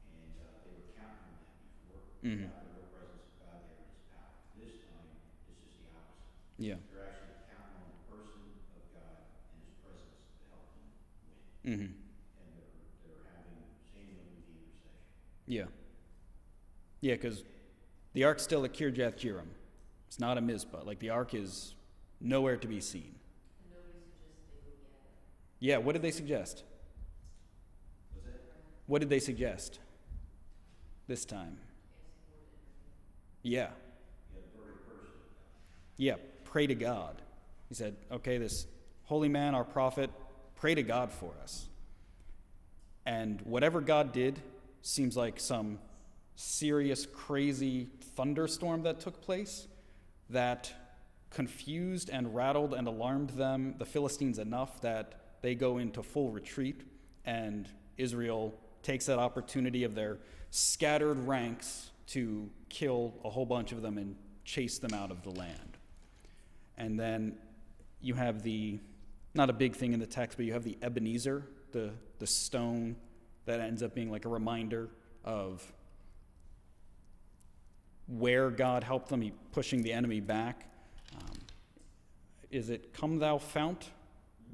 and they were counting on that before. Mm-hmm. Not the real presence of God there in his power. This time, it's just the opposite. Yeah. They're actually counting on the person of God and his presence to help them win. Mm-hmm. And they're having Samuel do the intercession. Yeah. Yeah, because the ark's still at Kirjath Jearim. It's not a Mizpah. Like the ark is nowhere to be seen. And nobody suggested they go get it. Yeah, what did they suggest? What's that? What did they suggest this time? Asking Lord to intervene. Yeah. Yeah, the very person of God. Yeah, pray to God. He said, okay, this holy man, our prophet, pray to God for us. And whatever God did seems like some serious, crazy thunderstorm that took place that confused and rattled and alarmed them, the Philistines, enough that they go into full retreat, and Israel takes that opportunity of their scattered ranks to kill a whole bunch of them and chase them out of the land. And then you have the not a big thing in the text, but you have the Ebenezer, the stone that ends up being like a reminder of where God helped them, pushing the enemy back. Is it Come Thou Fount?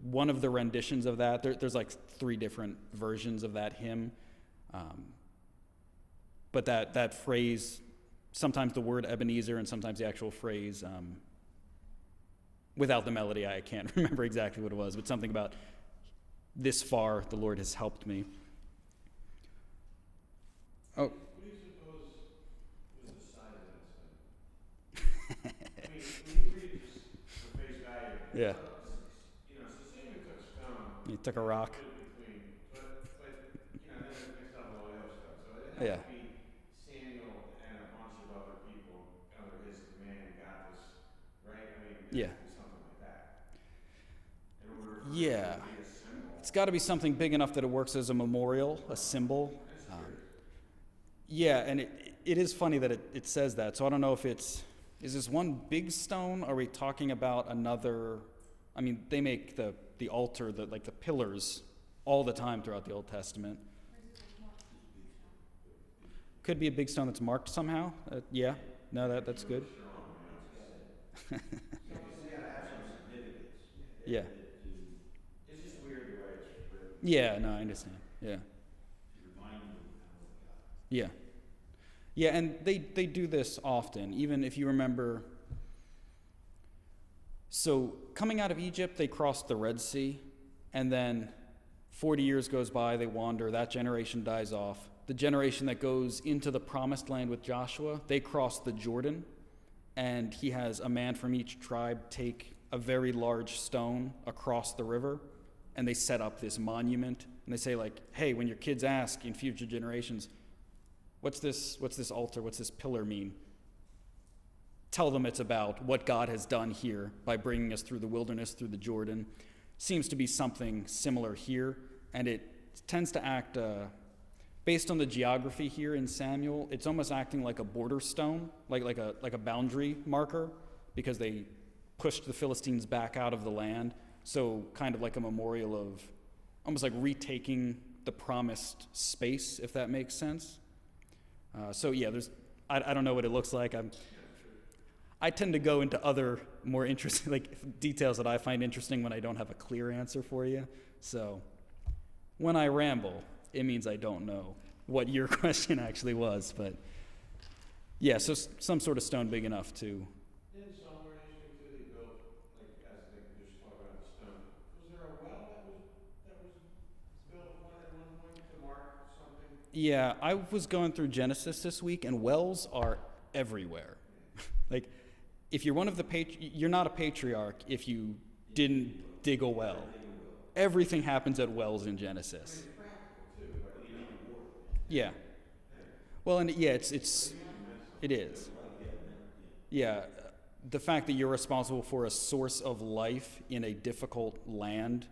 One of the renditions of that. There's like 3 different versions of that hymn. But that phrase, sometimes the word Ebenezer and sometimes the actual phrase, without the melody, I can't remember exactly what it was, but something about this far the Lord has helped me. Oh. What do you suppose was the size of that stone? I mean, when you read just the face value, Yeah. So Samuel took stone. He took a rock. But then it mixed up all the other stuff. So it had to be Samuel and a bunch of other people under his command got this, right? I mean, it had to be something like that. In order for it to be a symbol. It's got to be something big enough that it works as a memorial, a symbol. And it is funny that it says that. So I don't know if is this one big stone? Are we talking about another? I mean, they make the altar, the pillars, all the time throughout the Old Testament. Could be a big stone that's marked somehow. No, that's good. Yeah. It's just weird the way it's written. Yeah, no, I understand. Yeah. Yeah. Yeah, and they do this often, even if you remember. So coming out of Egypt, they crossed the Red Sea, and then 40 years goes by, they wander, that generation dies off. The generation that goes into the promised land with Joshua, they cross the Jordan, and he has a man from each tribe take a very large stone across the river, and they set up this monument, and they say hey, when your kids ask in future generations, what's this altar, what's this pillar mean? Tell them it's about what God has done here by bringing us through the wilderness, through the Jordan. Seems to be something similar here, and it tends to act, based on the geography here in Samuel, it's almost acting like a border stone, like a boundary marker, because they pushed the Philistines back out of the land. So kind of like a memorial of almost like retaking the promised space, if that makes sense. I don't know what it looks like. I tend to go into other more interesting details that I find interesting when I don't have a clear answer for you. So when I ramble, it means I don't know what your question actually was. But yeah, so some sort of stone big enough to. Didn't somewhere interesting too they built, as they just talk about the stone, was there a well that was built at one point to mark something? Yeah, I was going through Genesis this week, and wells are everywhere. If you're one of you're not a patriarch if you didn't dig a well. Everything happens at wells in Genesis. Yeah. Well, and yeah, it is. Yeah, the fact that you're responsible for a source of life in a difficult land,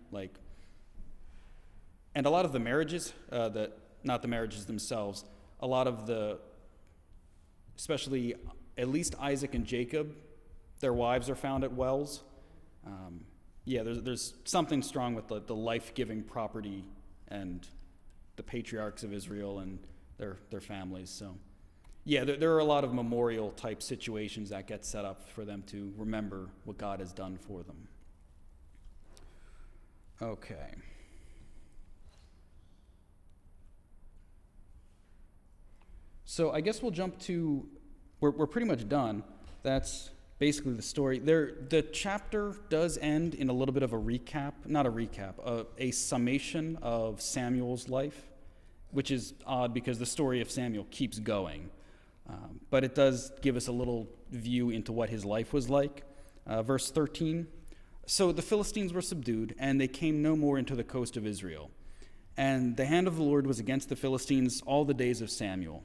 and a lot of the marriages not the marriages themselves, a lot of especially at least Isaac and Jacob, their wives are found at wells. There's something strong with the life-giving property and the patriarchs of Israel and their families. So, there are a lot of memorial-type situations that get set up for them to remember what God has done for them. Okay. So I guess we'll jump to, we're pretty much done. That's basically the story. The chapter does end in a little bit of a a summation of Samuel's life, which is odd because the story of Samuel keeps going. But it does give us a little view into what his life was like. Verse 13, so the Philistines were subdued, and they came no more into the coast of Israel. And the hand of the Lord was against the Philistines all the days of Samuel.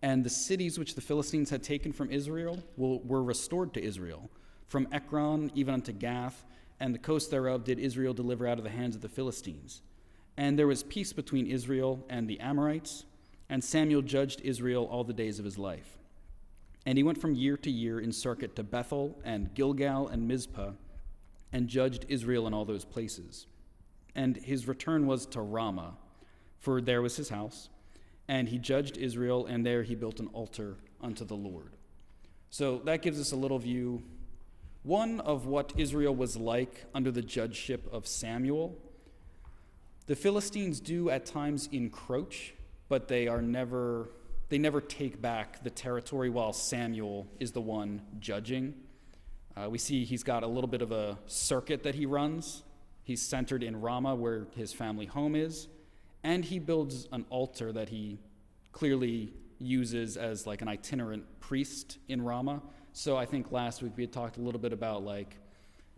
And the cities which the Philistines had taken from Israel were restored to Israel, from Ekron even unto Gath, and the coast thereof did Israel deliver out of the hands of the Philistines. And there was peace between Israel and the Amorites, and Samuel judged Israel all the days of his life. And he went from year to year in circuit to Bethel and Gilgal and Mizpah, and judged Israel in all those places. And his return was to Ramah, for there was his house, and he judged Israel, and there he built an altar unto the Lord. So that gives us a little view, one, of what Israel was like under the judgeship of Samuel. The Philistines do at times encroach, but they never take back the territory while Samuel is the one judging. We see he's got a little bit of a circuit that he runs. He's centered in Ramah, where his family home is, and he builds an altar that he clearly uses as like an itinerant priest in Ramah. So I think last week we had talked a little bit about, like,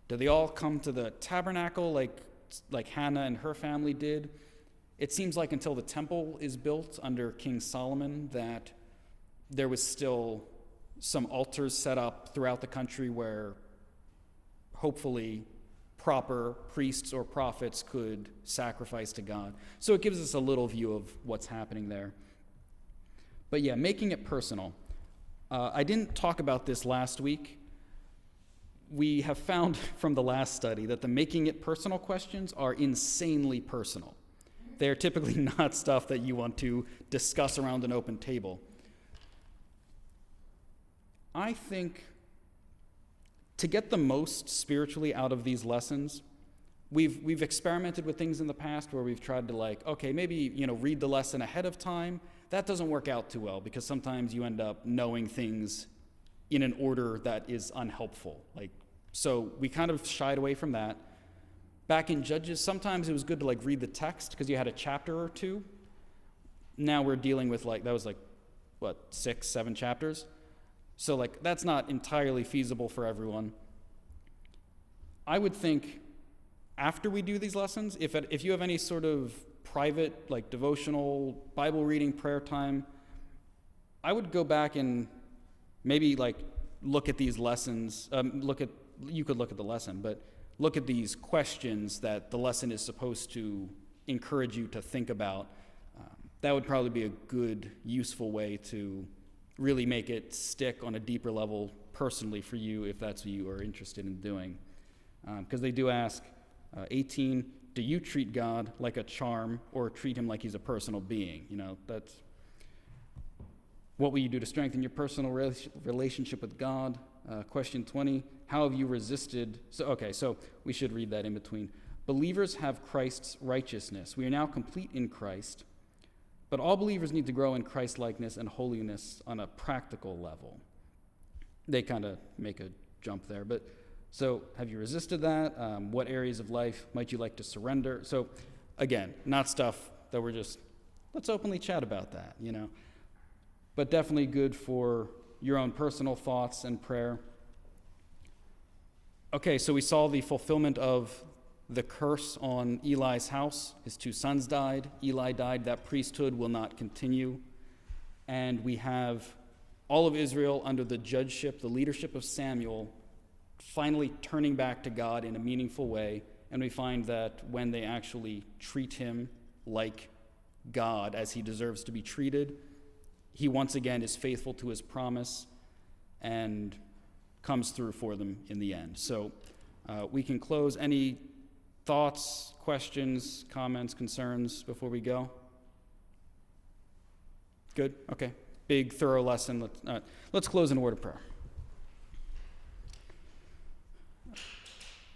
do they all come to the tabernacle like Hannah and her family did? It seems like until the temple is built under King Solomon that there was still some altars set up throughout the country where hopefully proper priests or prophets could sacrifice to God. So it gives us a little view of what's happening there. But yeah, making it personal. I didn't talk about this last week. We have found from the last study that the making it personal questions are insanely personal. They're typically not stuff that you want to discuss around an open table. I think to get the most spiritually out of these lessons, we've experimented with things in the past where we've tried to maybe read the lesson ahead of time. That doesn't work out too well because sometimes you end up knowing things in an order that is unhelpful. So we kind of shied away from that. Back in Judges, sometimes it was good to read the text because you had a chapter or two. Now we're dealing with that was 6, 7 chapters. So that's not entirely feasible for everyone. I would think after we do these lessons, if you have any sort of private devotional Bible reading prayer time, I would go back and maybe look at these lessons. You could look at the lesson, but look at these questions that the lesson is supposed to encourage you to think about. That would probably be a good, useful way to really make it stick on a deeper level personally for you if that's what you are interested in doing. Because they do ask, 18, do you treat God like a charm or treat him like he's a personal being? That's what will you do to strengthen your personal relationship with God? Question 20, how have you resisted? So we should read that in between. Believers have Christ's righteousness. We are now complete in Christ. But all believers need to grow in Christ-likeness and holiness on a practical level. They kind of make a jump there. But so have you resisted that? What areas of life might you like to surrender? So again, not stuff that we're just, let's openly chat about that, But definitely good for your own personal thoughts and prayer. Okay, so we saw the fulfillment of the curse on Eli's house. His 2 sons died. Eli died. That priesthood will not continue. And we have all of Israel under the judgeship, the leadership of Samuel, finally turning back to God in a meaningful way. And we find that when they actually treat him like God, as he deserves to be treated, he once again is faithful to his promise and comes through for them in the end. So we can close. Any thoughts, questions, comments, concerns before we go? Good? Okay. Big, thorough lesson. Let's close in a word of prayer.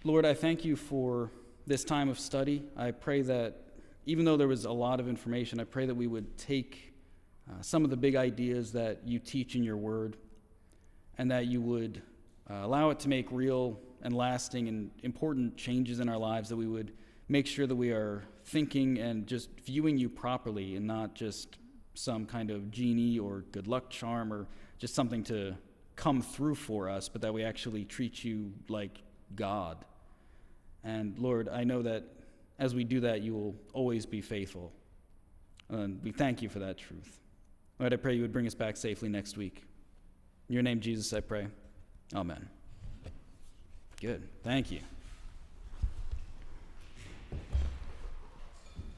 Lord, I thank you for this time of study. I pray that even though there was a lot of information, I pray that we would take some of the big ideas that you teach in your word and that you would allow it to make real and lasting and important changes in our lives, that we would make sure that we are thinking and just viewing you properly and not just some kind of genie or good luck charm or just something to come through for us, but that we actually treat you like God. And Lord, I know that as we do that, you will always be faithful. And we thank you for that truth. Lord, I pray you would bring us back safely next week. In your name, Jesus, I pray. Amen. Good. Thank you.